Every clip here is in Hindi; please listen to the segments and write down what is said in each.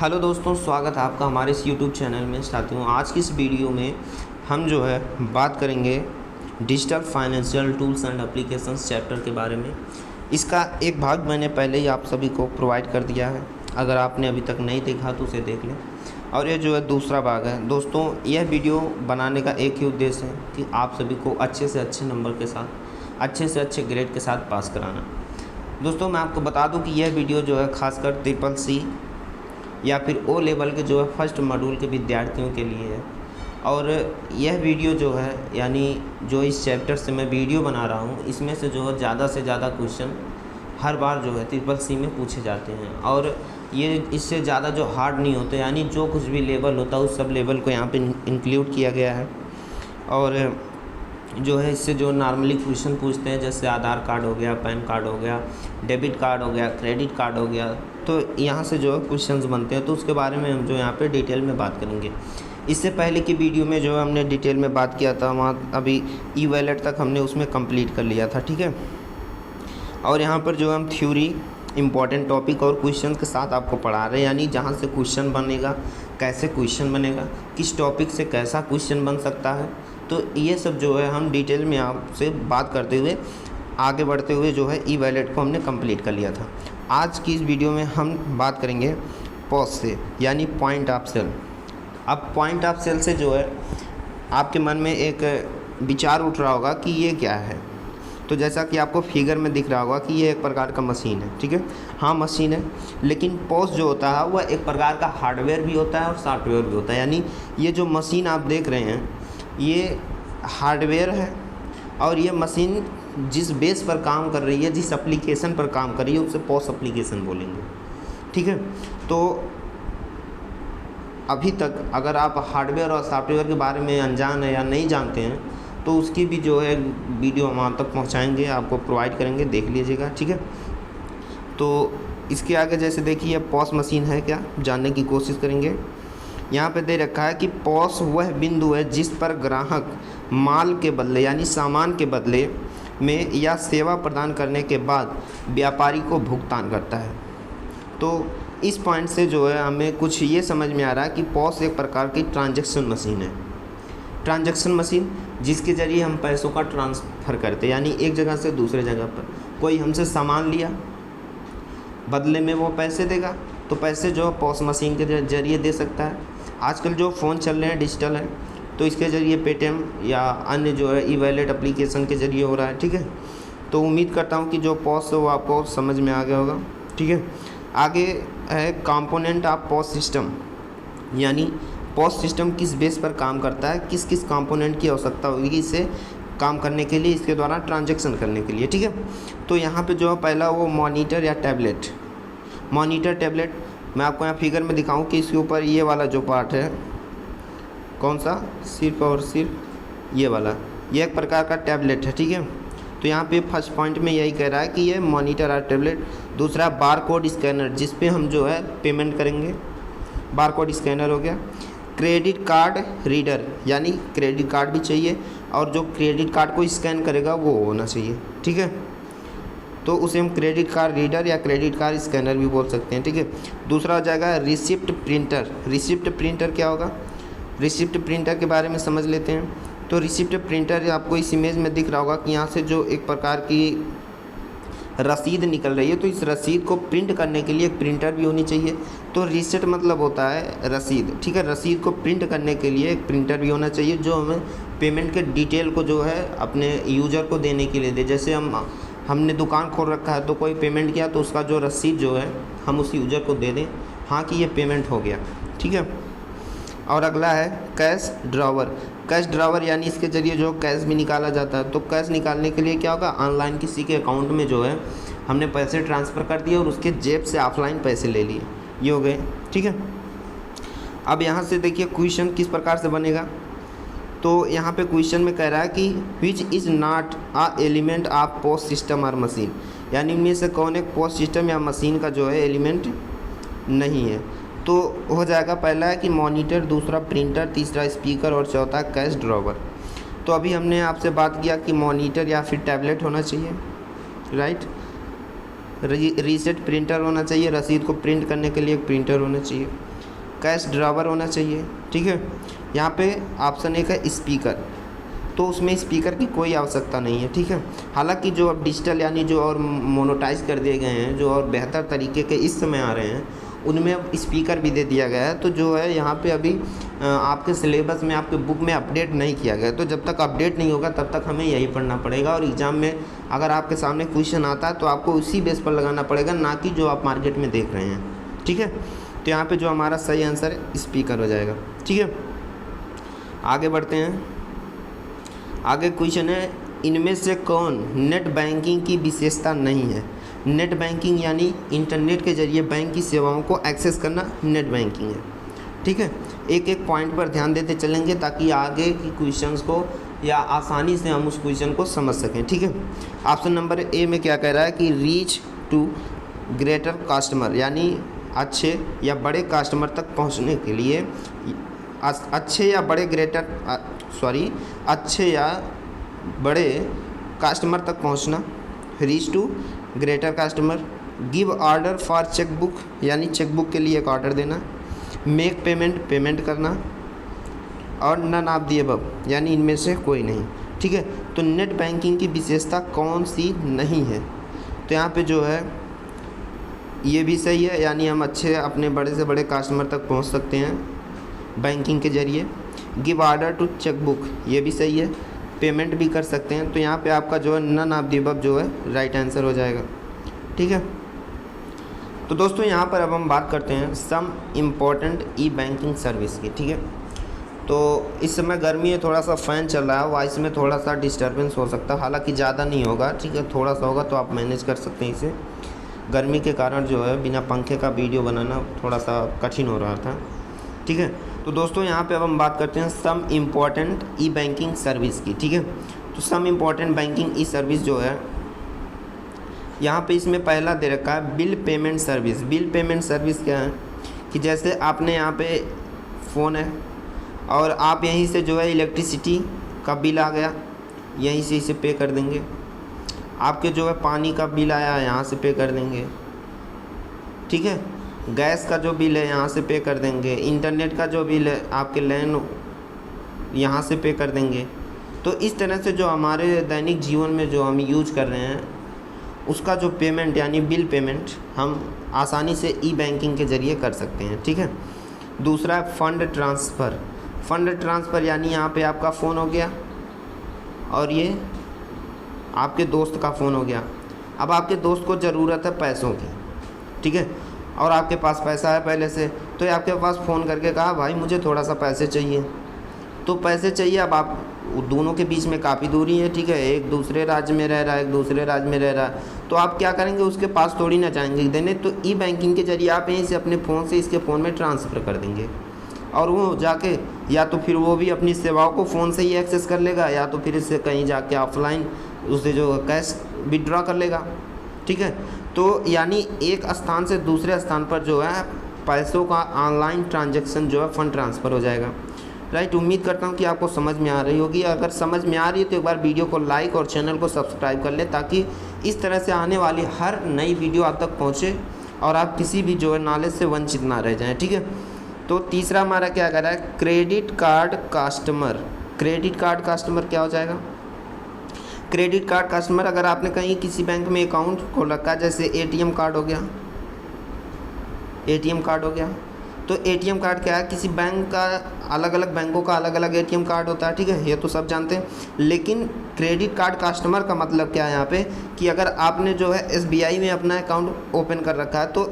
हेलो दोस्तों, स्वागत है आपका हमारे इस यूट्यूब चैनल में। साथियों, आज की इस वीडियो में हम जो है बात करेंगे digital financial tools and applications chapter के बारे में। इसका एक भाग मैंने पहले ही आप सभी को प्रोवाइड कर दिया है, अगर आपने अभी तक नहीं देखा तो उसे देख लें। और ये जो है दूसरा भाग है। दोस्तों, यह वीडियो बनाने का एक ही उद्देश्य है कि आप सभी को अच्छे से अच्छे नंबर के साथ, अच्छे से अच्छे ग्रेड के साथ पास कराना। दोस्तों, मैं आपको बता दूं कि यह वीडियो जो है खासकर CCC या फिर O लेवल के जो है फर्स्ट मॉड्यूल के विद्यार्थियों के लिए है। और यह वीडियो जो है, यानी जो इस चैप्टर से मैं वीडियो बना रहा हूँ, इसमें से जो है ज़्यादा से ज़्यादा क्वेश्चन हर बार जो है CCC में पूछे जाते हैं। और ये इससे ज़्यादा जो हार्ड नहीं होते, यानी जो कुछ भी लेवल होता है उस सब लेवल को यहाँ पे इंक्लूड किया गया है। और जो है इससे जो नॉर्मली क्वेश्चन पूछते हैं, जैसे आधार कार्ड हो गया, पैन कार्ड हो गया, डेबिट कार्ड हो गया, क्रेडिट कार्ड हो गया, तो यहाँ से जो है क्वेश्चंस बनते हैं। तो उसके बारे में हम जो यहाँ पे डिटेल में बात करेंगे। इससे पहले की वीडियो में जो हमने डिटेल में बात किया था, वहाँ अभी ई-वॉलेट तक हमने उसमें कंप्लीट कर लिया था, ठीक है। और यहाँ पर जो हम थ्योरी, इम्पॉर्टेंट टॉपिक और क्वेश्चन के साथ आपको पढ़ा रहे हैं, यानी जहाँ से क्वेश्चन बनेगा, कैसे क्वेश्चन बनेगा, किस टॉपिक से कैसा क्वेश्चन बन सकता है। तो ये सब जो है हम डिटेल में आपसे बात करते हुए आगे बढ़ते हुए जो है ई-वॉलेट को हमने कंप्लीट कर लिया था। आज की इस वीडियो में हम बात करेंगे पॉज से, यानी पॉइंट ऑफ सेल। अब पॉइंट ऑफ सेल से जो है आपके मन में एक विचार उठ रहा होगा कि ये क्या है। तो जैसा कि आपको फिगर में दिख रहा होगा कि ये एक प्रकार का मशीन है, ठीक है। हाँ, मशीन है, लेकिन पॉज जो होता है वह एक प्रकार का हार्डवेयर भी होता है और सॉफ्टवेयर भी होता है। यानी ये जो मशीन आप देख रहे हैं ये हार्डवेयर है, और ये मशीन जिस बेस पर काम कर रही है, जिस एप्लीकेशन पर काम कर रही है, उसे पॉज एप्लीकेशन बोलेंगे, ठीक है। तो अभी तक अगर आप हार्डवेयर और सॉफ्टवेयर के बारे में अनजान है या नहीं जानते हैं, तो उसकी भी जो है वीडियो हम आप तक पहुंचाएंगे, आपको प्रोवाइड करेंगे, देख लीजिएगा, ठीक है। तो इसके आगे जैसे देखिए पॉज मशीन है क्या, जानने की कोशिश करेंगे। यहाँ पे दे रखा है कि पॉस वह बिंदु है जिस पर ग्राहक माल के बदले, यानी सामान के बदले में या सेवा प्रदान करने के बाद व्यापारी को भुगतान करता है। तो इस पॉइंट से जो है हमें कुछ ये समझ में आ रहा है कि पॉस एक प्रकार की ट्रांजैक्शन मशीन है। ट्रांजैक्शन मशीन जिसके ज़रिए हम पैसों का ट्रांसफ़र करते हैं, यानी एक जगह से दूसरे जगह पर। कोई हमसे सामान लिया, बदले में वो पैसे देगा, तो पैसे जो पॉस मशीन के ज़रिए दे सकता है। आजकल जो फ़ोन चल रहे हैं डिजिटल है, तो इसके ज़रिए पेटीएम या अन्य जो है ई-वॉलेट एप्लीकेशन के ज़रिए हो रहा है, ठीक है। तो उम्मीद करता हूँ कि जो पॉस है वो आपको समझ में आ गया होगा, ठीक है। आगे है कंपोनेंट ऑफ पॉस सिस्टम, यानी पॉस सिस्टम किस बेस पर काम करता है, किस किस कंपोनेंट की आवश्यकता होगी इसे काम करने के लिए, इसके द्वारा ट्रांजैक्शन करने के लिए, ठीक है। तो यहाँ पे जो है पहला वो मॉनिटर या टैबलेट। मॉनिटर टैबलेट मैं आपको यहाँ फिगर में दिखाऊं कि इसके ऊपर ये वाला जो पार्ट है, कौन सा, सिर्फ और सिर्फ ये वाला, ये एक प्रकार का टैबलेट है, ठीक है। तो यहाँ पे फर्स्ट पॉइंट में यही कह रहा है कि ये मॉनिटर और टैबलेट। दूसरा बारकोड स्कैनर, जिस पे हम जो है पेमेंट करेंगे, बारकोड स्कैनर हो गया। क्रेडिट कार्ड रीडर, यानी क्रेडिट कार्ड भी चाहिए, और जो क्रेडिट कार्ड को स्कैन करेगा वो होना चाहिए, ठीक है। तो उसे हम क्रेडिट कार्ड रीडर या क्रेडिट कार्ड स्कैनर भी बोल सकते हैं, ठीक है। दूसरा हो जाएगा रिसिप्ट प्रिंटर। रिसिप्ट प्रिंटर क्या होगा, रिसिप्ट प्रिंटर के बारे में समझ लेते हैं। तो रिसिप्ट प्रिंटर आपको इस इमेज में दिख रहा होगा कि यहाँ से जो एक प्रकार की रसीद निकल रही है, तो इस रसीद को प्रिंट करने के लिए एक प्रिंटर भी होनी चाहिए। तो रिसिप्ट मतलब होता है रसीद, ठीक है। रसीद को प्रिंट करने के लिए एक प्रिंटर भी होना चाहिए, जो हमें पेमेंट के डिटेल को जो है अपने यूज़र को देने के लिए दे। जैसे हमने दुकान खोल रखा है, तो कोई पेमेंट किया तो उसका जो रसीद जो है हम उस यूज़र को दे दें, हाँ कि ये पेमेंट हो गया, ठीक है। और अगला है कैश ड्रॉवर। कैश ड्रॉवर यानी इसके ज़रिए जो कैश भी निकाला जाता है। तो कैश निकालने के लिए क्या होगा, ऑनलाइन किसी के अकाउंट में जो है हमने पैसे ट्रांसफ़र कर दिए और उसके जेब से ऑफलाइन पैसे ले लिए, ये हो गए, ठीक है। अब यहाँ से देखिए क्वेश्चन किस प्रकार से बनेगा। तो यहाँ पे क्वेश्चन में कह रहा है कि which is not a element of POS system और मशीन, यानी इनमें से कौन एक पॉस सिस्टम या मशीन का जो है एलिमेंट नहीं है। तो हो जाएगा पहला है कि मॉनिटर, दूसरा प्रिंटर, तीसरा स्पीकर और चौथा कैश ड्रॉवर। तो अभी हमने आपसे बात किया कि मॉनिटर या फिर टैबलेट होना चाहिए, राइट। रीसेट प्रिंटर होना चाहिए, रसीद को प्रिंट करने के लिए एक प्रिंटर होना चाहिए। कैश ड्रावर होना चाहिए, ठीक है। यहाँ पे ऑप्शन एक है स्पीकर, तो उसमें स्पीकर की कोई आवश्यकता नहीं है, ठीक है। हालांकि जो अब डिजिटल यानी जो और मोनेटाइज कर दिए गए हैं, जो और बेहतर तरीके के इस समय आ रहे हैं, उनमें अब स्पीकर भी दे दिया गया है। तो जो है यहाँ पे अभी आपके सिलेबस में, आपके बुक में अपडेट नहीं किया गया, तो जब तक अपडेट नहीं होगा तब तक हमें यही पढ़ना पड़ेगा। और एग्ज़ाम में अगर आपके सामने क्वेश्चन आता है तो आपको उसी बेस पर लगाना पड़ेगा, ना कि जो आप मार्केट में देख रहे हैं, ठीक है। तो यहाँ पे जो हमारा सही आंसर स्पीकर हो जाएगा, ठीक है। आगे बढ़ते हैं। आगे क्वेश्चन है, इनमें से कौन नेट बैंकिंग की विशेषता नहीं है। नेट बैंकिंग यानी इंटरनेट के जरिए बैंक की सेवाओं को एक्सेस करना नेट बैंकिंग है, ठीक है। एक एक पॉइंट पर ध्यान देते चलेंगे ताकि आगे की क्वेश्चंस को या आसानी से हम उस क्वेश्चन को समझ सकें, ठीक है। ऑप्शन नंबर ए में क्या कह रहा है कि रीच टू ग्रेटर कस्टमर, यानी अच्छे या बड़े कस्टमर तक पहुंचने के लिए अच्छे या बड़े कस्टमर तक पहुंचना, reach to greater customer, give order for chequebook, यानी चेकबुक के लिए एक ऑर्डर देना, मेक पेमेंट करना, और नन ऑफ द अबव, यानी इनमें से कोई नहीं, ठीक है। तो नेट बैंकिंग की विशेषता कौन सी नहीं है, तो यहाँ पे जो है ये भी सही है, यानी हम अच्छे अपने बड़े से बड़े कस्टमर तक पहुँच सकते हैं बैंकिंग के ज़रिए। गिव ऑर्डर टू चेकबुक, ये भी सही है, पेमेंट भी कर सकते हैं। तो यहाँ पे आपका जो है नन ऑफ द अबव जो है राइट आंसर हो जाएगा, ठीक है। तो दोस्तों यहाँ पर अब हम बात करते हैं सम इम्पॉर्टेंट ई बैंकिंग सर्विस की, ठीक है। तो इस समय गर्मी है, थोड़ा सा फ़ैन चल रहा है, वॉइस में थोड़ा सा डिस्टर्बेंस हो सकता है, हालांकि ज़्यादा नहीं होगा, ठीक है, थोड़ा सा होगा तो आप मैनेज कर सकते हैं इसे। गर्मी के कारण जो है बिना पंखे का वीडियो बनाना थोड़ा सा कठिन हो रहा था, ठीक है। तो दोस्तों यहाँ पे अब हम बात करते हैं सम इम्पॉर्टेंट ई बैंकिंग सर्विस की, ठीक है। तो सम इम्पॉर्टेंट बैंकिंग ई सर्विस जो है, यहाँ पे इसमें पहला दे रखा है bill payment service. Bill payment service क्या है कि जैसे आपने यहाँ पे फ़ोन है और आप यहीं से जो है इलेक्ट्रिसिटी का बिल आ गया, यहीं से इसे पे कर देंगे। आपके जो है पानी का बिल आया, यहाँ से पे कर देंगे, ठीक है। गैस का जो बिल है यहाँ से पे कर देंगे, इंटरनेट का जो बिल है आपके लैंड यहाँ से पे कर देंगे। तो इस तरह से जो हमारे दैनिक जीवन में जो हम यूज कर रहे हैं उसका जो पेमेंट यानी बिल पेमेंट हम आसानी से ई बैंकिंग के ज़रिए कर सकते हैं, ठीक है। दूसरा है फ़ंड ट्रांसफ़र। फ़ंड ट्रांसफ़र यानी यहाँ पे आपका फ़ोन हो गया और ये आपके दोस्त का फ़ोन हो गया। अब आपके दोस्त को ज़रूरत है पैसों की, ठीक है, और आपके पास पैसा है पहले से, तो ये आपके पास फ़ोन करके कहा भाई मुझे थोड़ा सा पैसे चाहिए, तो पैसे चाहिए। अब आप दोनों के बीच में काफ़ी दूरी है, ठीक है, एक दूसरे राज्य में रह रहा है, एक दूसरे राज्य में रह रहा है, तो आप क्या करेंगे, उसके पास थोड़ी ना जाएंगे देने। तो ई बैंकिंग के जरिए आप यहीं से अपने फ़ोन से इसके फ़ोन में ट्रांसफ़र कर देंगे और वो जाके या तो फिर वो भी अपनी सेवाओं को फ़ोन से ही एक्सेस कर लेगा, या तो फिर इससे कहीं जाके ऑफलाइन उससे जो कैश विड्रॉ कर लेगा, ठीक है। तो यानी एक स्थान से दूसरे स्थान पर जो है पैसों का ऑनलाइन ट्रांजैक्शन जो है फ़ंड ट्रांसफ़र हो जाएगा, राइट। उम्मीद करता हूँ कि आपको समझ में आ रही होगी। अगर समझ में आ रही है तो एक बार वीडियो को लाइक और चैनल को सब्सक्राइब कर लें, ताकि इस तरह से आने वाली हर नई वीडियो आप तक पहुँचे और आप किसी भी जो है नॉलेज से वंचित ना रह जाएँ, ठीक है। तो तीसरा हमारा क्या कर रहा है, credit card customer. Credit card customer क्या हो जाएगा, क्रेडिट कार्ड कस्टमर अगर आपने कहीं किसी बैंक में अकाउंट खोल रखा है, जैसे एटीएम कार्ड हो गया, एटीएम कार्ड हो गया, तो एटीएम कार्ड क्या है, किसी बैंक का अलग अलग बैंकों का अलग अलग एटीएम कार्ड होता है, ठीक है, ये तो सब जानते हैं। लेकिन क्रेडिट कार्ड कस्टमर का मतलब क्या है यहाँ पे कि अगर आपने जो है एसबीआई में अपना अकाउंट ओपन कर रखा है, तो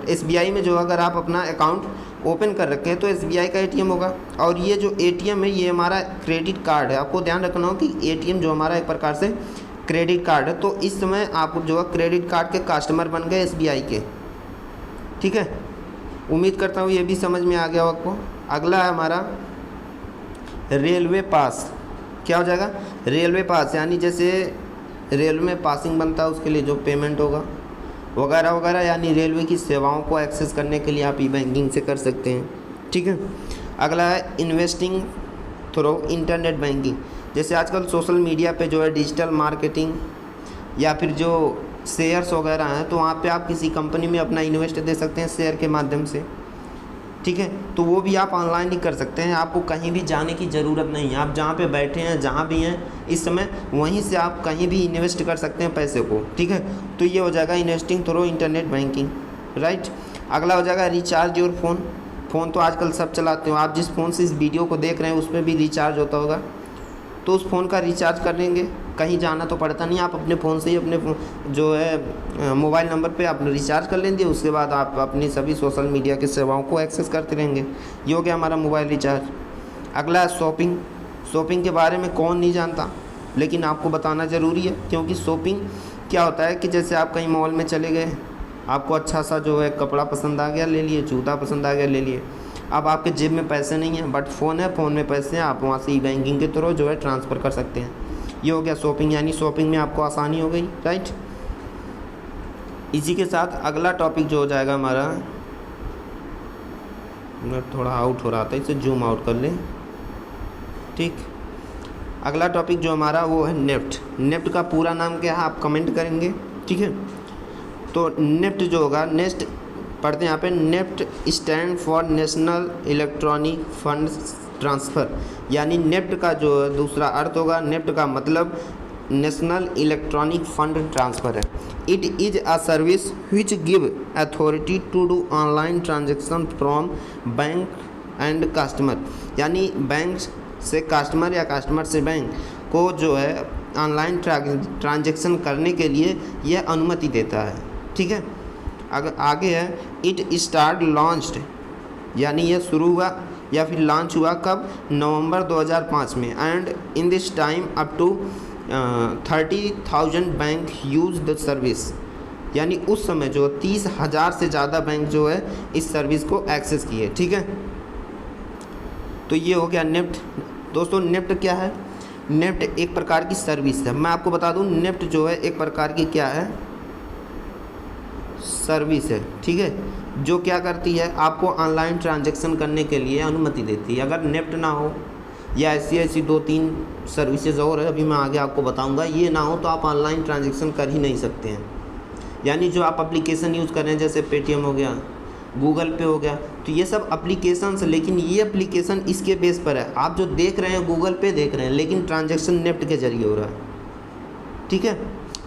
एसबीआई में जो अगर आप अपना अकाउंट ओपन कर रखे हैं तो एसबीआई का एटीएम होगा, और ये जो एटीएम है ये हमारा क्रेडिट कार्ड है। आपको ध्यान रखना हो कि एटीएम जो हमारा एक प्रकार से क्रेडिट कार्ड है। तो इस समय आप जो है क्रेडिट कार्ड के कस्टमर बन गए एसबीआई के, ठीक है। उम्मीद करता हूँ ये भी समझ में आ गया हो आपको। अगला है हमारा रेलवे पास। क्या हो जाएगा, रेलवे पास, यानी जैसे रेलवे में पासिंग बनता है उसके लिए जो पेमेंट होगा वगैरह वगैरह, यानी रेलवे की सेवाओं को एक्सेस करने के लिए आप ई बैंकिंग से कर सकते हैं, ठीक है। अगला है इन्वेस्टिंग थ्रू इंटरनेट बैंकिंग। जैसे आजकल सोशल मीडिया पे जो है डिजिटल मार्केटिंग या फिर जो शेयर्स वगैरह हैं, तो वहाँ पे आप किसी कंपनी में अपना इन्वेस्ट दे सकते हैं शेयर के माध्यम से, ठीक है। तो वो भी आप ऑनलाइन ही कर सकते हैं, आपको कहीं भी जाने की ज़रूरत नहीं है। आप जहाँ पे बैठे हैं, जहाँ भी हैं इस समय, वहीं से आप कहीं भी इन्वेस्ट कर सकते हैं पैसे को, ठीक है। तो ये हो जाएगा investing through internet banking, right. अगला हो जाएगा रिचार्ज योर फ़ोन तो आजकल सब चलाते हो। आप जिस फ़ोन से इस वीडियो को देख रहे हैं उस पर भी रिचार्ज होता होगा, तो उस फ़ोन का रिचार्ज कर लेंगे, कहीं जाना तो पड़ता नहीं, आप अपने फ़ोन से ही अपने जो है मोबाइल नंबर पे आप रिचार्ज कर लेंगे। उसके बाद आप अपनी सभी सोशल मीडिया की सेवाओं को एक्सेस करते रहेंगे। ये हो गया हमारा मोबाइल रिचार्ज। अगला है शॉपिंग के बारे में कौन नहीं जानता, लेकिन आपको बताना ज़रूरी है, क्योंकि शॉपिंग क्या होता है कि जैसे आप कहीं मॉल में चले गए, आपको अच्छा सा जो है कपड़ा पसंद आ गया ले लिए, जूता पसंद आ गया ले लिए। अब आपके जेब में पैसे नहीं हैं, बट फ़ोन है, फ़ोन में पैसे हैं, आप वहाँ से ई बैंकिंग के थ्रू जो है ट्रांसफ़र कर सकते हैं। ये हो गया शॉपिंग, यानी शॉपिंग में आपको आसानी हो गई, राइट। इसी के साथ अगला टॉपिक जो हो जाएगा हमारा, थोड़ा आउट हो रहा था, इसे जूम आउट कर लें, ठीक। अगला टॉपिक जो हमारा वो है नेफ्ट का पूरा नाम क्या है आप कमेंट करेंगे, ठीक है। तो नेफ्ट जो होगा, नेक्स्ट पढ़ते हैं यहाँ पे, NEFT stand for national electronic fund transfer, यानी नेफ्ट का जो दूसरा अर्थ होगा, नेफ्ट का मतलब नेशनल इलेक्ट्रॉनिक फंड ट्रांसफ़र है। It is a service which give authority to do online transaction from bank and customer, यानी बैंक से कस्टमर या कस्टमर से बैंक को जो है ऑनलाइन ट्रांजेक्शन करने के लिए यह अनुमति देता है, ठीक है। अगर आगे है, इट स्टार्ट लॉन्च्ड, यानी यह शुरू हुआ या फिर लॉन्च हुआ कब, नवंबर 2005 में। And in this time up to 30,000 bank use the service, यानी उस समय जो 30,000 से ज़्यादा बैंक जो है इस सर्विस को एक्सेस किए, ठीक है। तो ये हो गया नेफ्ट। दोस्तों नेफ्ट क्या है, नेफ्ट एक प्रकार की सर्विस है। मैं आपको बता दूं, नेफ्ट जो है एक प्रकार की क्या है, सर्विस है, ठीक है, जो क्या करती है, आपको ऑनलाइन ट्रांजैक्शन करने के लिए अनुमति देती है। अगर नेफ्ट ना हो या ऐसी 2-3 सर्विसेज और है, अभी मैं आगे आपको बताऊंगा, ये ना हो तो आप ऑनलाइन ट्रांजैक्शन कर ही नहीं सकते हैं। यानी जो आप एप्लीकेशन यूज़ कर रहे हैं, जैसे पेटीएम हो गया, गूगल पे हो गया, तो ये सब एप्लीकेशंस, लेकिन ये एप्लीकेशन इसके बेस पर है। आप जो देख रहे हैं गूगल पे देख रहे हैं, लेकिन ट्रांजैक्शन नेफ्ट के जरिए हो रहा है, ठीक है।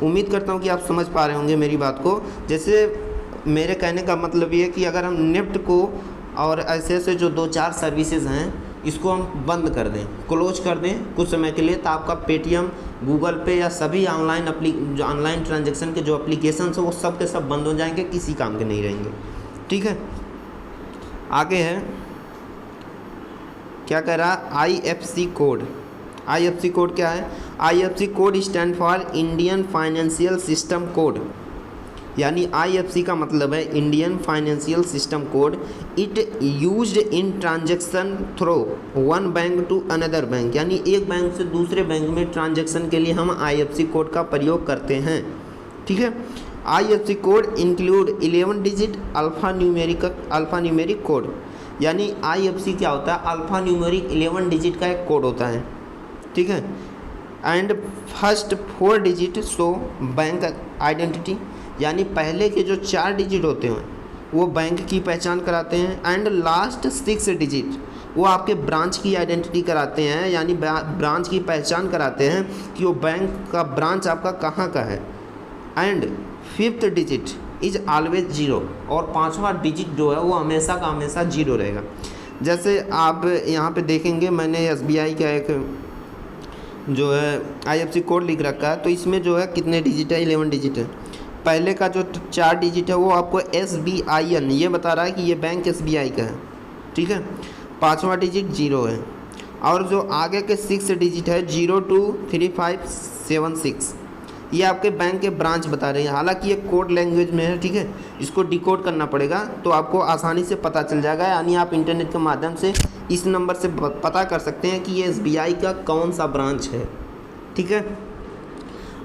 उम्मीद करता हूँ कि आप समझ पा रहे होंगे मेरी बात को। जैसे मेरे कहने का मतलब ये है कि अगर हम नेफ्ट को और ऐसे जो 2-4 सर्विसेज हैं इसको हम बंद कर दें, क्लोज कर दें कुछ समय के लिए, तो आपका पेटीएम, गूगल पे या सभी ऑनलाइन ट्रांजैक्शन के जो एप्लीकेशन हैं वो सब के सब बंद हो जाएंगे, किसी काम के नहीं रहेंगे, ठीक है। आगे है, क्या कह रहा है, IFSC कोड। IFSC कोड क्या है, IFSC code stand for Indian financial system code, यानी IFSC का मतलब है Indian financial system code. It used in transaction through one bank to another bank, यानी एक बैंक से दूसरे बैंक में ट्रांजैक्शन के लिए हम IFSC कोड का प्रयोग करते हैं, ठीक है। IFSC code include 11 digit alpha numeric code, यानी IFSC क्या होता है, अल्फ़ा न्यूमेरिक 11 डिजिट का एक कोड होता है, ठीक है। And first 4 digit show bank identity, यानी पहले के जो 4 डिजिट होते हैं वो बैंक की पहचान कराते हैं। एंड लास्ट 6 डिजिट वो आपके ब्रांच की आइडेंटिटी कराते हैं, यानी ब्रांच की पहचान कराते हैं कि वो बैंक का ब्रांच आपका कहाँ का है। And 5th digit is always 0, और 5वां डिजिट जो है वो हमेशा का हमेशा 0 रहेगा। जैसे आप यहाँ पे देखेंगे, मैंने SBI का एक जो है IFSC कोड लिख रखा है, तो इसमें जो है कितने डिजिट है, 11 डिजिट है। पहले का जो 4 डिजिट है वो आपको SBIN ये बता रहा है कि ये बैंक SBI का है, ठीक है। 5वां डिजिट 0 है, और जो आगे के 6 डिजिट है 023576, ये आपके बैंक के ब्रांच बता रहे हैं। हालांकि ये कोड लैंग्वेज में है, ठीक है, इसको डिकोड करना पड़ेगा तो आपको आसानी से पता चल जाएगा, यानी आप इंटरनेट के माध्यम से इस नंबर से पता कर सकते हैं कि ये SBI का कौन सा ब्रांच है, ठीक है।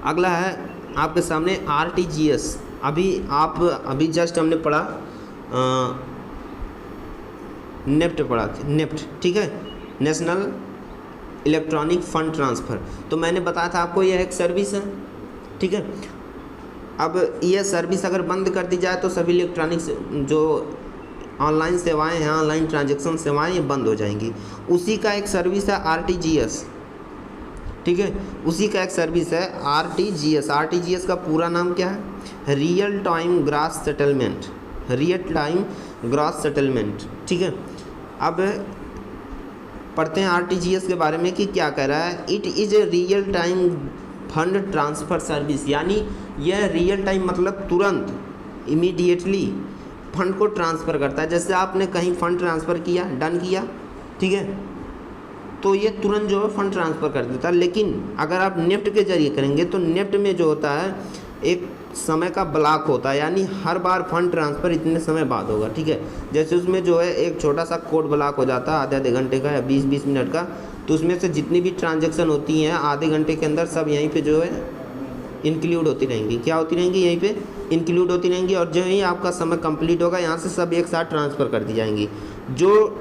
अगला है आपके सामने RTGS। अभी जस्ट हमने पढ़ा नेफ्ट, ठीक है, नेशनल इलेक्ट्रॉनिक फंड ट्रांसफ़र। तो मैंने बताया था आपको यह एक सर्विस है, ठीक है। अब ये सर्विस अगर बंद कर दी जाए तो सभी इलेक्ट्रॉनिक्स जो ऑनलाइन सेवाएं हैं, ऑनलाइन ट्रांजैक्शन सेवाएं, ये बंद हो जाएंगी। उसी का एक सर्विस है RTGS, ठीक है, उसी का एक सर्विस है RTGS। RTGS का पूरा नाम क्या है? Real time gross settlement, real time gross settlement, ठीक है। अब पढ़ते हैं RTGS के बारे में कि क्या कह रहा है। It is a real time fund transfer service, यानी यह रियल टाइम मतलब तुरंत, इमीडिएटली फंड को ट्रांसफ़र करता है। जैसे आपने कहीं फ़ंड ट्रांसफ़र किया, डन किया, ठीक है, तो ये तुरंत जो है फ़ंड ट्रांसफ़र कर देता है। लेकिन अगर आप नेफ्ट के ज़रिए करेंगे तो नेफ्ट में जो होता है एक समय का ब्लॉक होता है, यानी हर बार फंड ट्रांसफ़र इतने समय बाद होगा, ठीक है। जैसे उसमें जो है एक छोटा सा कोड ब्लॉक हो जाता है आधे घंटे का या 20 मिनट का, तो उसमें से जितनी भी ट्रांजैक्शन होती हैं आधे घंटे के अंदर सब यहीं पे जो है इंक्लूड होती रहेंगी। क्या होती रहेंगी? यहीं पे इंक्लूड होती रहेंगी, और जो ही आपका समय कंप्लीट होगा यहाँ से सब एक साथ ट्रांसफ़र कर दी जाएंगी। जो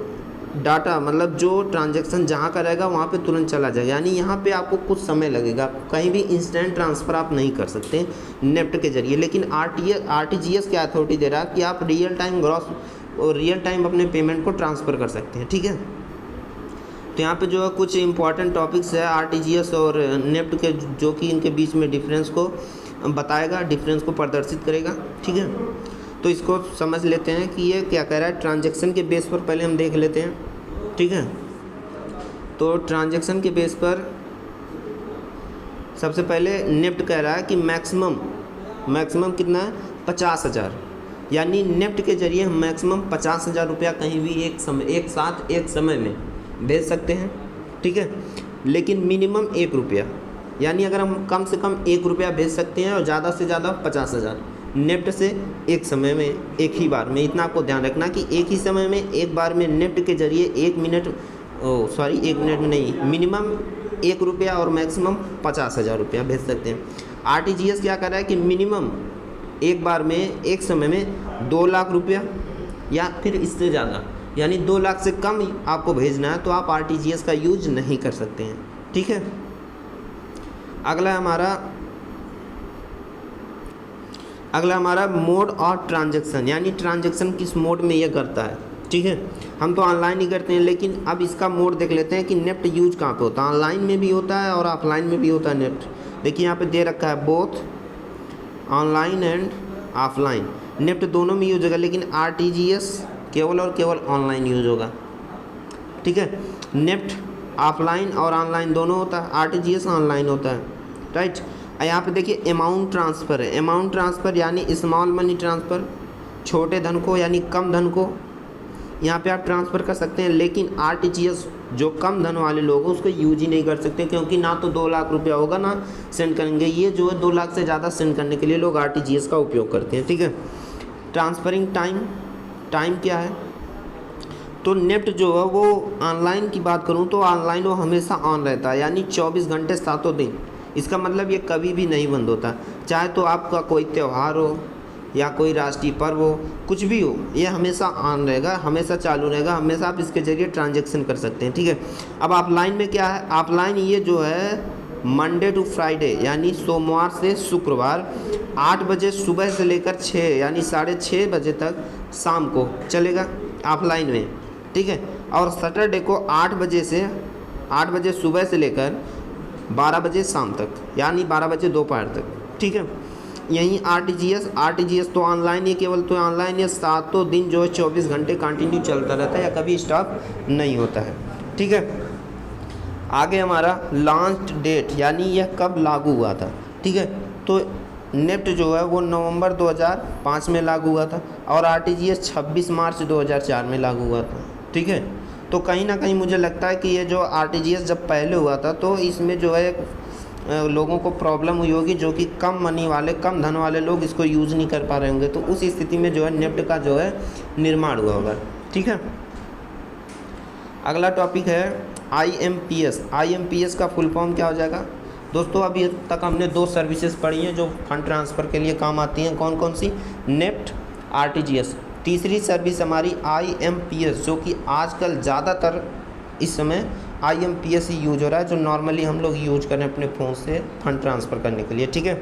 डाटा मतलब जो ट्रांजैक्शन जहाँ का रहेगा वहाँ पे तुरंत चला जाएगा, यानी यहाँ पे आपको कुछ समय लगेगा, कहीं भी इंस्टेंट ट्रांसफ़र आप नहीं कर सकते नेफ्ट के ज़रिए। लेकिन RTGS क्या अथॉरिटी दे रहा है कि आप रियल टाइम ग्रॉस और रियल टाइम अपने पेमेंट को ट्रांसफ़र कर सकते हैं, ठीक है। तो यहाँ पे जो है कुछ इंपॉर्टेंट टॉपिक्स है RTGS और नेफ्ट के, जो कि इनके बीच में डिफरेंस को बताएगा, डिफरेंस को प्रदर्शित करेगा, ठीक है। तो इसको समझ लेते हैं कि ये क्या कह रहा है। ट्रांजैक्शन के बेस पर पहले हम देख लेते हैं, ठीक है। तो ट्रांजैक्शन के बेस पर सबसे पहले नेफ्ट कह रहा है कि मैक्सिमम कितना है? 50,000, यानी नेफ्ट के जरिए हम मैक्सिमम 50,000 रुपया कहीं भी एक साथ एक समय में भेज सकते हैं, ठीक है। लेकिन मिनिमम 1 रुपया, यानी अगर हम कम से कम 1 रुपया भेज सकते हैं और ज़्यादा से ज़्यादा 50,000 नेफ्ट से एक समय में, एक ही बार में। इतना आपको ध्यान रखना कि एक ही समय में एक बार में नेफ्ट के जरिए 1 मिनट में नहीं, मिनिमम 1 रुपया और मैक्सिमम 50,000 रुपया भेज सकते हैं। RTGS क्या कर रहा है कि मिनिमम एक बार में एक समय में 2 लाख रुपया या फिर इससे ज़्यादा, यानी 2 लाख से कम आपको भेजना है तो आप RTGS का यूज नहीं कर सकते हैं, ठीक है। अगला हमारा मोड ऑफ ट्रांजैक्शन, यानी ट्रांजैक्शन किस मोड में ये करता है, ठीक है। हम तो ऑनलाइन ही करते हैं, लेकिन अब इसका मोड देख लेते हैं कि नेफ्ट यूज कहाँ पे होता है। ऑनलाइन में भी होता है और ऑफलाइन में भी होता है नेफ्ट। देखिए यहाँ पे दे रखा है both online and offline, NEFT दोनों में यूज होगा, लेकिन RTGS केवल और केवल ऑनलाइन यूज होगा, ठीक है। नेफ्ट ऑफलाइन और ऑनलाइन दोनों होता है, RTGS ऑनलाइन होता है, राइट। यहाँ पे देखिए अमाउंट ट्रांसफ़र है। अमाउंट ट्रांसफ़र यानी स्मॉल मनी ट्रांसफ़र, छोटे धन को यानी कम धन को यहाँ पे आप ट्रांसफ़र कर सकते हैं। लेकिन RTGS जो कम धन वाले लोग हैं उसको यूज ही नहीं कर सकते, क्योंकि ना तो 2 लाख रुपया होगा ना सेंड करेंगे। ये जो है 2 लाख से ज़्यादा सेंड करने के लिए लोग RTGS का उपयोग करते हैं, ठीक है। ट्रांसफरिंग टाइम क्या है? तो नेफ्ट जो है वो ऑनलाइन की बात करूँ तो ऑनलाइन वो हमेशा ऑन रहता है, यानी 24 घंटे 7 दिन। इसका मतलब ये कभी भी नहीं बंद होता, चाहे तो आपका कोई त्यौहार हो या कोई राष्ट्रीय पर्व हो, कुछ भी हो, ये हमेशा ऑन रहेगा, हमेशा चालू रहेगा, हमेशा आप इसके ज़रिए ट्रांजैक्शन कर सकते हैं, ठीक है। अब ऑफलाइन में क्या है? ऑफलाइन ये जो है मंडे टू फ्राइडे, यानी सोमवार से शुक्रवार 8 बजे सुबह से लेकर 6 यानी 6:30 बजे तक शाम को चलेगा ऑफलाइन में, ठीक है। और सैटरडे को 8 बजे सुबह से लेकर 12 बजे शाम तक, यानी 12 बजे दोपहर तक, ठीक है। यहीं RTGS तो ऑनलाइन ही, केवल तो ऑनलाइन ये 7 दिन जो है 24 घंटे कंटिन्यू चलता रहता है या कभी स्टॉप नहीं होता है, ठीक है। आगे हमारा लॉन्च डेट, यानी यह कब लागू हुआ था, ठीक है। तो नेफ्ट जो है वो नवंबर 2005 में लागू हुआ था और RTGS 26 मार्च 2004 में लागू हुआ था, ठीक है। तो कहीं ना कहीं मुझे लगता है कि ये जो RTGS जब पहले हुआ था तो इसमें जो है लोगों को प्रॉब्लम हुई होगी, जो कि कम मनी वाले, कम धन वाले लोग इसको यूज़ नहीं कर पा रहे होंगे, तो उस स्थिति में जो है नेफ्ट का जो है निर्माण हुआ होगा, ठीक है। अगला टॉपिक है IMPS का फुल फॉर्म क्या हो जाएगा? दोस्तों अभी तक हमने 2 सर्विसेज पढ़ी हैं जो फंड ट्रांसफ़र के लिए काम आती हैं। कौन कौन सी? NEFT, RTGS। तीसरी सर्विस हमारी IMPS, जो कि आजकल ज़्यादातर इस समय IMPS ही यूज हो रहा है, जो नॉर्मली हम लोग यूज कर रहे हैं अपने फ़ोन से फंड ट्रांसफ़र करने के लिए, ठीक है।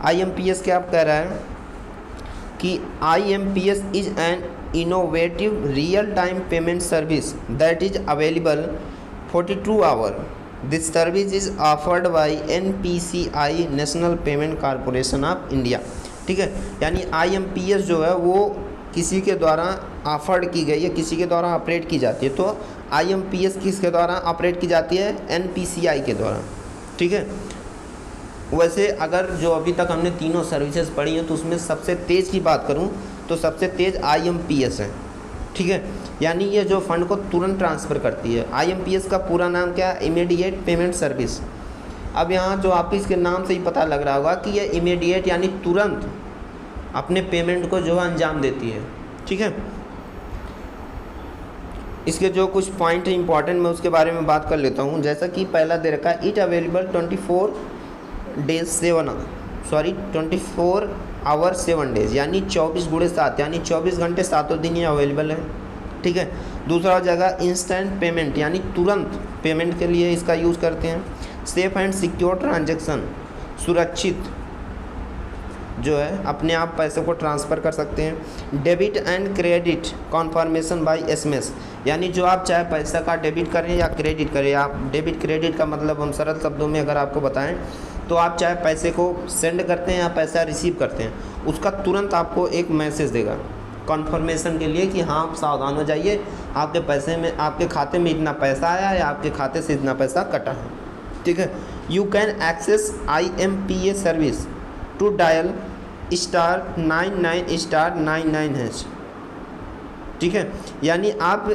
IMPS क्या कह रहा है कि IMPS is an innovative real time payment service that is available 42 hour. This service is offered by NPCI national payment corporation of India. ठीक है, यानी IMPS जो है वो किसी के द्वारा ऑफर्ड की गई है, किसी के द्वारा ऑपरेट की जाती है। तो IMPS किसके द्वारा ऑपरेट की जाती है? NPCI के द्वारा। ठीक है, वैसे अगर जो अभी तक हमने तीनों सर्विसेज पढ़ी हैं तो उसमें सबसे तेज़ की बात करूं तो सबसे तेज़ IMPS है। ठीक है, यानी ये जो फ़ंड को तुरंत ट्रांसफ़र करती है। IMPS का पूरा नाम क्या है? Immediate payment service. अब यहाँ जो आप इसके नाम से ही पता लग रहा होगा कि ये इमीडिएट यानी तुरंत अपने पेमेंट को जो है अंजाम देती है। ठीक है, इसके जो कुछ पॉइंट है इंपॉर्टेंट मैं उसके बारे में बात कर लेता हूँ। जैसा कि पहला दे रखा है, इट अवेलेबल 24 आवर 7 डेज़, यानी 24/7 यानी 24 घंटे 7 दिन ये अवेलेबल है। ठीक है, दूसरा जगह इंस्टेंट पेमेंट यानी तुरंत पेमेंट के लिए इसका यूज़ करते हैं। सेफ एंड सिक्योर ट्रांजैक्शन, सुरक्षित जो है अपने आप पैसे को ट्रांसफ़र कर सकते हैं। Debit and credit confirmation by SMS, यानी जो आप चाहे पैसा का डेबिट करें या क्रेडिट करें। आप डेबिट क्रेडिट का मतलब हम सरल शब्दों में अगर आपको बताएं तो आप चाहे पैसे को सेंड करते हैं या पैसा रिसीव करते हैं, उसका तुरंत आपको एक मैसेज देगा कॉन्फर्मेशन के लिए कि हाँ आप सावधान हो जाइए, आपके पैसे में, आपके खाते में इतना पैसा आया है या आपके खाते से इतना पैसा कटा है। ठीक है, you can access IMPS service to dial *99*99#। ठीक है, यानी आप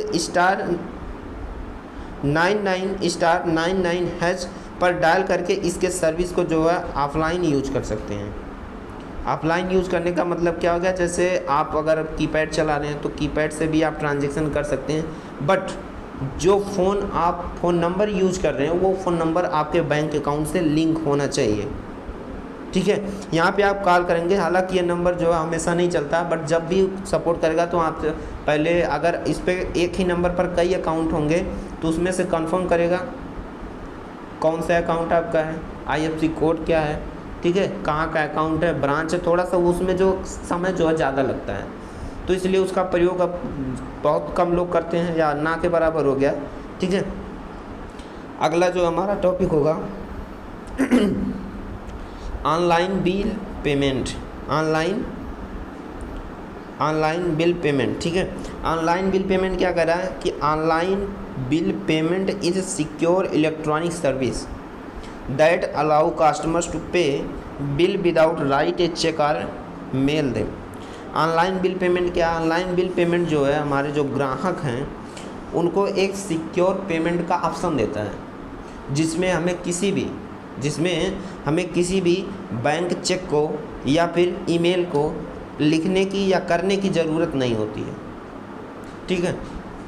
*99*99# पर डायल करके इसके सर्विस को जो है ऑफलाइन यूज कर सकते हैं। ऑफलाइन यूज़ करने का मतलब क्या हो गया? जैसे आप अगर कीपैड चला रहे हैं तो कीपैड से भी आप ट्रांजैक्शन कर सकते हैं, बट जो फ़ोन नंबर यूज कर रहे हैं वो फ़ोन नंबर आपके बैंक अकाउंट से लिंक होना चाहिए। ठीक है, यहाँ पे आप कॉल करेंगे, हालांकि ये नंबर जो है हमेशा नहीं चलता, बट जब भी सपोर्ट करेगा तो आप पहले अगर इस पे एक ही नंबर पर कई अकाउंट होंगे तो उसमें से कंफर्म करेगा कौन सा अकाउंट आपका है, IFSC कोड क्या है, ठीक है, कहाँ का अकाउंट है, ब्रांच है, थोड़ा सा उसमें जो समय जो है ज़्यादा लगता है, तो इसलिए उसका प्रयोग अब बहुत कम लोग करते हैं या ना के बराबर हो गया। ठीक है, अगला जो हमारा टॉपिक होगा online bill payment, online bill payment. ठीक है, ऑनलाइन बिल पेमेंट क्या कर रहा है कि online bill payment is secure electronic service that allow customers to pay bill without write a cheque और mail them. Online bill payment क्या? ऑनलाइन बिल पेमेंट जो है हमारे जो ग्राहक हैं उनको एक सिक्योर पेमेंट का ऑप्शन देता है, जिसमें हमें किसी भी बैंक चेक को या फिर ईमेल को लिखने की या करने की ज़रूरत नहीं होती है। ठीक है,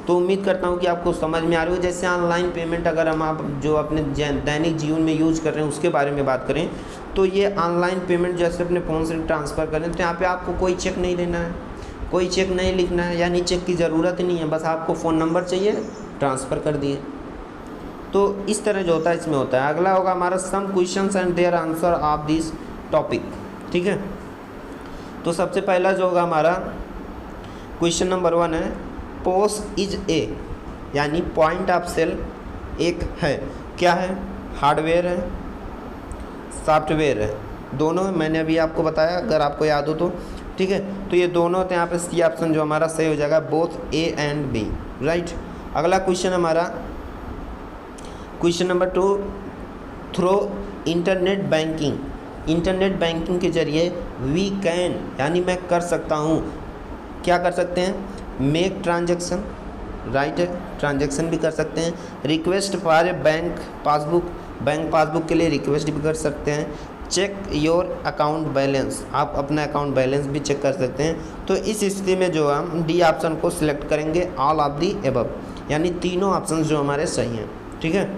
तो उम्मीद करता हूँ कि आपको समझ में आ रही हो। जैसे ऑनलाइन पेमेंट अगर आप जो अपने दैनिक जीवन में यूज़ कर रहे हैं उसके बारे में बात करें तो ये ऑनलाइन पेमेंट जैसे अपने फ़ोन से ट्रांसफ़र करें तो यहाँ पे आपको कोई चेक नहीं देना है, कोई चेक नहीं लिखना है, यानी चेक की ज़रूरत ही नहीं है, बस आपको फ़ोन नंबर चाहिए, ट्रांसफ़र कर दिए। तो इस तरह जो होता है इसमें होता है। अगला होगा हमारा some questions and their answer of this topic. ठीक है, तो सबसे पहला जो होगा हमारा क्वेश्चन नंबर 1 है, पोस इज ए, यानी पॉइंट ऑफ सेल एक है, क्या है? हार्डवेयर है, सॉफ्टवेयर है, दोनों मैंने अभी आपको बताया अगर आपको याद हो तो। ठीक है, तो ये दोनों होते हैं, यहाँ पे सी ऑप्शन जो हमारा सही हो जाएगा, both A and B, right. अगला क्वेश्चन हमारा question number 2, through internet banking के जरिए वी कैन, यानी मैं कर सकता हूँ, क्या कर सकते हैं? मेक ट्रांजैक्शन, राइट है, ट्रांजैक्शन भी कर सकते हैं। Request for a bank passbook के लिए रिक्वेस्ट भी कर सकते हैं। चेक योर अकाउंट बैलेंस, आप अपना अकाउंट बैलेंस भी चेक कर सकते हैं। तो इस स्थिति में जो हम डी ऑप्शन को सिलेक्ट करेंगे, ऑल ऑफ दी एबव, यानी तीनों ऑप्शन जो हमारे सही हैं। ठीक है,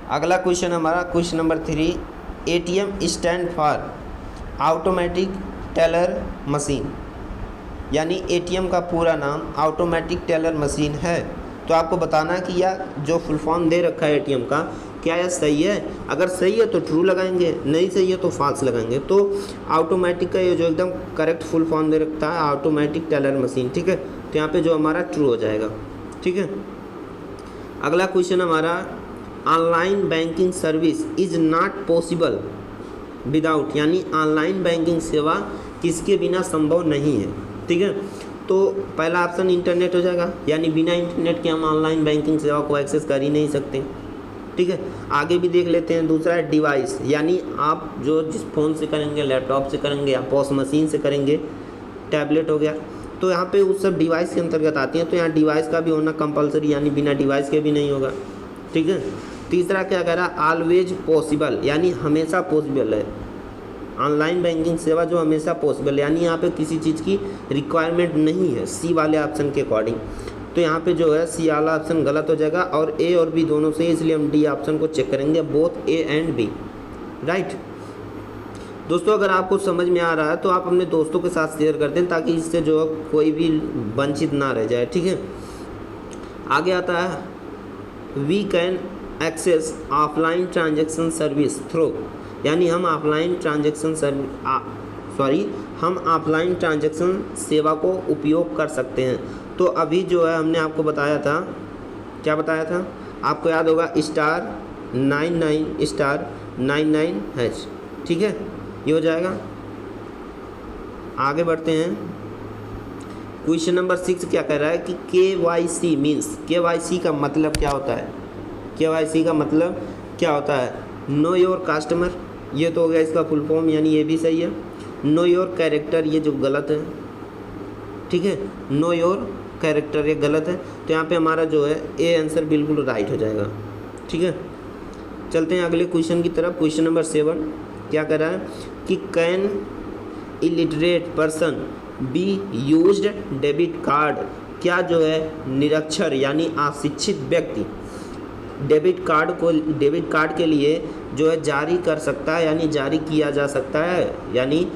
अगला क्वेश्चन हमारा question number 3, ATM stand for automatic teller machine, यानी ATM का पूरा नाम ऑटोमेटिक टेलर मशीन है। तो आपको बताना कि यह जो फुल फॉर्म दे रखा है ATM का क्या यह सही है? अगर सही है तो ट्रू लगाएंगे, नहीं सही है तो फॉल्स लगाएंगे। तो ऑटोमेटिक का ये जो एकदम करेक्ट फुल फॉर्म दे रखता है ऑटोमेटिक टेलर मशीन, ठीक है। तो यहाँ पे जो हमारा ट्रू हो जाएगा, ठीक है। अगला क्वेश्चन हमारा, online banking service is not possible without, यानी ऑनलाइन बैंकिंग सेवा किसके बिना संभव नहीं है, ठीक है। तो पहला ऑप्शन इंटरनेट हो जाएगा, यानी बिना इंटरनेट के हम ऑनलाइन बैंकिंग सेवा को एक्सेस कर ही नहीं सकते, ठीक है। आगे भी देख लेते हैं। दूसरा है डिवाइस, यानी आप जो जिस फ़ोन से करेंगे, लैपटॉप से करेंगे या पॉस मशीन से करेंगे, टैबलेट हो गया, तो यहाँ पे उस सब डिवाइस के अंतर्गत आती हैं। तो यहाँ डिवाइस का भी होना कंपलसरी, यानी बिना डिवाइस के भी नहीं होगा, ठीक है। तीसरा क्या कह रहा है, ऑलवेज पॉसिबल, यानी हमेशा पॉसिबल है ऑनलाइन बैंकिंग सेवा, जो हमेशा पॉसिबल, यानी यहाँ पे किसी चीज़ की रिक्वायरमेंट नहीं है सी वाले ऑप्शन के अकॉर्डिंग। तो यहाँ पे जो है सी वाला ऑप्शन गलत हो जाएगा और ए और बी दोनों से, इसलिए हम डी ऑप्शन को चेक करेंगे, both A and B, right. दोस्तों अगर आपको समझ में आ रहा है तो आप अपने दोस्तों के साथ शेयर कर दें, ताकि इससे जो है कोई भी वंचित ना रह जाए, ठीक है। आगे आता है, we can access offline transaction service through, यानी हम ऑफलाइन ट्रांजैक्शन सेवा को उपयोग कर सकते हैं। तो अभी जो है हमने आपको बताया था, क्या बताया था आपको याद होगा, *99*99#, ठीक है, ये हो जाएगा। आगे बढ़ते हैं। क्वेश्चन नंबर 6 क्या कह रहा है कि KYC मीन्स, KYC का मतलब क्या होता है? KYC का मतलब क्या होता है? नो योर कस्टमर, ये तो हो गया इसका फुल फॉर्म, यानी ये भी सही है। नो योर कैरेक्टर, ये जो गलत है, ठीक है, नो योर कैरेक्टर ये गलत है। तो यहाँ पे हमारा जो है ए आंसर बिल्कुल राइट हो जाएगा, ठीक है। चलते हैं अगले क्वेश्चन की तरफ। क्वेश्चन नंबर 7 क्या कर रहा है कि can illiterate person be used debit card, क्या जो है निरक्षर यानी अशिक्षित व्यक्ति डेबिट कार्ड के लिए जो है जारी कर सकता है, यानी जारी किया जा सकता है, यानी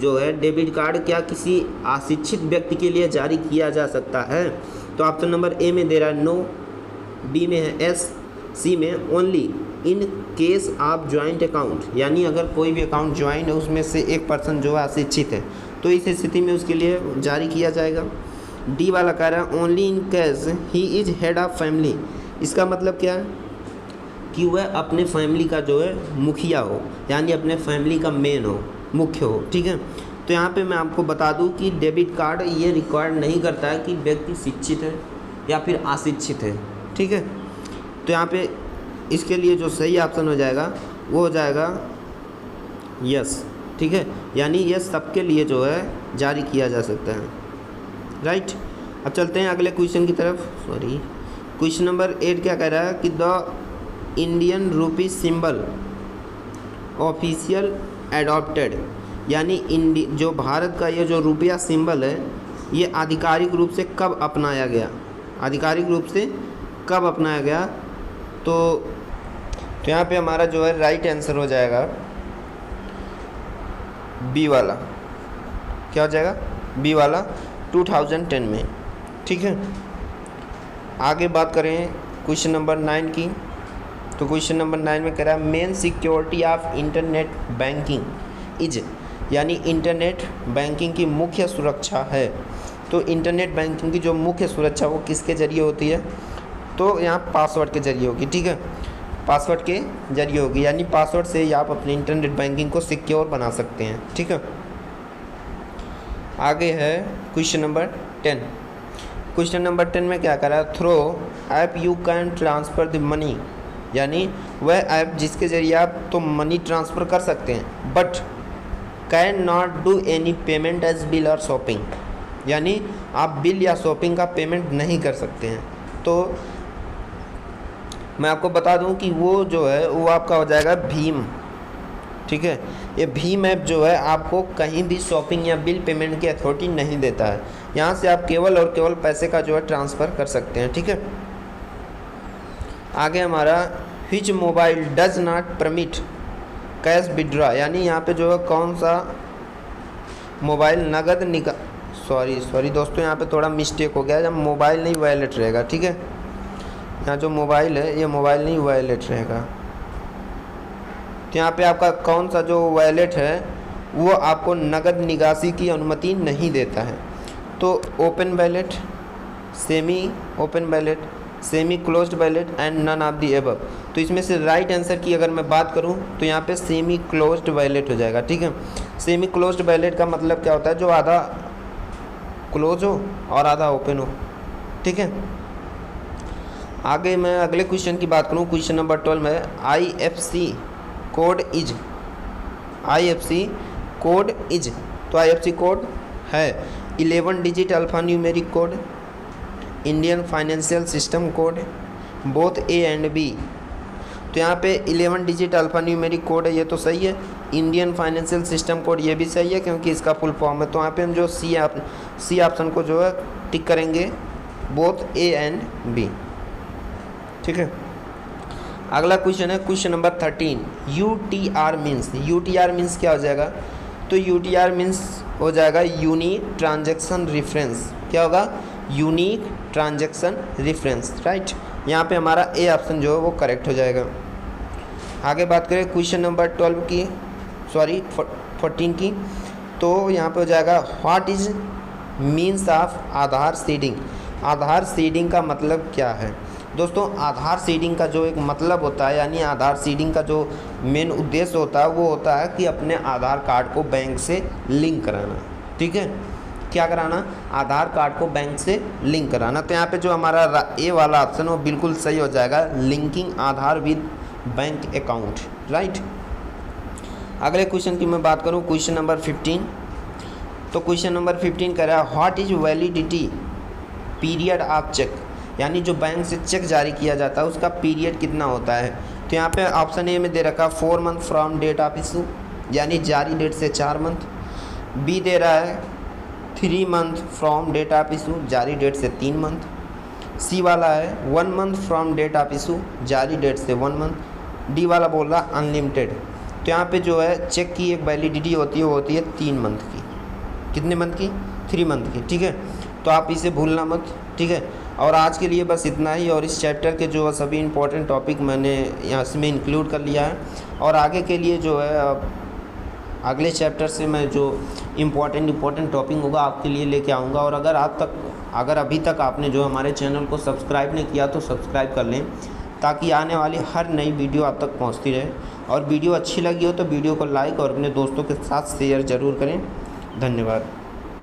जो है डेबिट कार्ड क्या किसी अशिक्षित व्यक्ति के लिए जारी किया जा सकता है? तो ऑप्शन नंबर ए में दे रहा है नो, बी में है एस, सी में only in case of joint account, यानी अगर कोई भी अकाउंट ज्वाइंट है उसमें से एक पर्सन जो है अशिक्षित है तो इस स्थिति में उसके लिए जारी किया जाएगा। डी वाला कह रहा है only in case he is head of family, इसका मतलब क्या है कि वह अपने फैमिली का जो है मुखिया हो, यानी अपने फैमिली का मेन हो, मुख्य हो, ठीक है। तो यहाँ पे मैं आपको बता दूँ कि डेबिट कार्ड ये रिक्वायर्ड नहीं करता है कि व्यक्ति शिक्षित है या फिर अशिक्षित है, ठीक है। तो यहाँ पे इसके लिए जो सही ऑप्शन हो जाएगा वो हो जाएगा यस, ठीक है, यानी ये सबके लिए जो है जारी किया जा सकता है, राइट। अब चलते हैं अगले क्वेश्चन की तरफ। क्वेश्चन नंबर 8 क्या कह रहा है कि the Indian rupee symbol official adopted, यानी जो भारत का ये जो रुपया सिंबल है ये आधिकारिक रूप से कब अपनाया गया, आधिकारिक रूप से कब अपनाया गया? तो यहाँ पे हमारा जो है राइट आंसर हो जाएगा बी वाला, क्या हो जाएगा बी वाला 2010 में, ठीक है। आगे बात करें क्वेश्चन नंबर 9 की, तो क्वेश्चन नंबर 9 में कह रहा है main security of internet banking is, यानी इंटरनेट बैंकिंग की मुख्य सुरक्षा है। तो इंटरनेट बैंकिंग की जो मुख्य सुरक्षा वो किसके ज़रिए होती है? तो यहाँ पासवर्ड के ज़रिए होगी, ठीक है, पासवर्ड के ज़रिए होगी, यानी पासवर्ड से ही आप अपनी इंटरनेट बैंकिंग को सिक्योर बना सकते हैं, ठीक है। आगे है क्वेश्चन नंबर 10। क्वेश्चन नंबर 10 में क्या करा, through app you can transfer the money, यानी वह ऐप जिसके ज़रिए आप तो मनी ट्रांसफ़र कर सकते हैं, but can not do any payment as bill और शॉपिंग, यानी आप बिल या शॉपिंग का पेमेंट नहीं कर सकते हैं। तो मैं आपको बता दूं कि वो जो है वो आपका हो जाएगा भीम, ठीक है। ये भीम ऐप जो है आपको कहीं भी शॉपिंग या बिल पेमेंट की अथॉरिटी नहीं देता है, यहाँ से आप केवल और केवल पैसे का जो है ट्रांसफ़र कर सकते हैं, ठीक है। आगे हमारा which mobile does not permit cash withdraw, यानी यहाँ पे जो है कौन सा मोबाइल नगद सॉरी दोस्तों, यहाँ पे थोड़ा मिस्टेक हो गया, जब मोबाइल नहीं वॉलेट रहेगा, ठीक है। यहाँ जो मोबाइल है ये मोबाइल नहीं वॉलेट रहेगा, तो यहाँ पे आपका कौन सा जो वैलेट है वो आपको नगद निकासी की अनुमति नहीं देता है। तो open wallet, semi open wallet, semi closed wallet and none of the above. तो इसमें से राइट आंसर की अगर मैं बात करूं तो यहाँ पे सेमी क्लोज्ड वैलेट हो जाएगा। ठीक है, सेमी क्लोज्ड वैलेट का मतलब क्या होता है, जो आधा क्लोज हो और आधा ओपन हो। ठीक है, आगे मैं अगले क्वेश्चन की बात करूं, क्वेश्चन नंबर 12 में IFC code is, IFC code is, तो IFC कोड है 11 digit alpha numeric code, Indian financial system code, both A and B। तो यहाँ पे 11 डिजिट अल्फा न्यूमेरिक कोड है, ये तो सही है। इंडियन फाइनेंशियल सिस्टम कोड ये भी सही है क्योंकि इसका फुल फॉर्म है। तो यहाँ पे हम जो सी ऑप्शन को जो है टिक करेंगे, बोथ A एंड B। ठीक है, अगला क्वेश्चन है question number 13, UTR means. UTR means क्या हो जाएगा, तो UTR मीन्स हो जाएगा यूनिक ट्रांजैक्शन रेफरेंस। क्या होगा, यूनिक ट्रांजैक्शन रेफरेंस। राइट, यहाँ पे हमारा A ऑप्शन जो है वो करेक्ट हो जाएगा। आगे बात करें क्वेश्चन नंबर 12 की, सॉरी 14 की, तो यहाँ पे हो जाएगा what is means of Aadhaar seeding. Aadhaar seeding का मतलब क्या है दोस्तों? आधार सीडिंग का जो एक मतलब होता है, यानी आधार सीडिंग का जो मेन उद्देश्य होता है वो होता है कि अपने आधार कार्ड को बैंक से लिंक कराना। ठीक है, क्या कराना, आधार कार्ड को बैंक से लिंक कराना। तो यहाँ पे जो हमारा A वाला ऑप्शन वो बिल्कुल सही हो जाएगा, linking Aadhaar with bank account. Right, अगले क्वेश्चन की मैं बात करूँ, क्वेश्चन नंबर 15। तो क्वेश्चन नंबर 15 कह रहा है what is validity period of cheque, यानी जो बैंक से चेक जारी किया जाता है उसका पीरियड कितना होता है। तो यहाँ पे ऑप्शन A में दे रखा 4 month from date of issue, यानी जारी डेट से 4 मंथ। B दे रहा है 3 month from date of issue, जारी डेट से 3 मंथ। C वाला है 1 month from date of issue, जारी डेट से 1 मंथ। D वाला बोल रहा अनलिमिटेड। तो यहाँ पे जो है चेक की एक वैलिडिटी होती है, वो होती है 3 मंथ की। कितने मंथ की? 3 मंथ की। ठीक है, तो आप इसे भूलना मत। ठीक है, और आज के लिए बस इतना ही। और इस चैप्टर के जो सभी इंपॉर्टेंट टॉपिक मैंने यहाँ इसमें इंक्लूड कर लिया है, और आगे के लिए जो है अगले चैप्टर से मैं जो इम्पोर्टेंट टॉपिक होगा आपके लिए लेके आऊँगा। और अगर अभी तक आपने जो हमारे चैनल को सब्सक्राइब नहीं किया तो सब्सक्राइब कर लें, ताकि आने वाली हर नई वीडियो आप तक पहुँचती रहे। और वीडियो अच्छी लगी हो तो वीडियो को लाइक और अपने दोस्तों के साथ शेयर ज़रूर करें। धन्यवाद।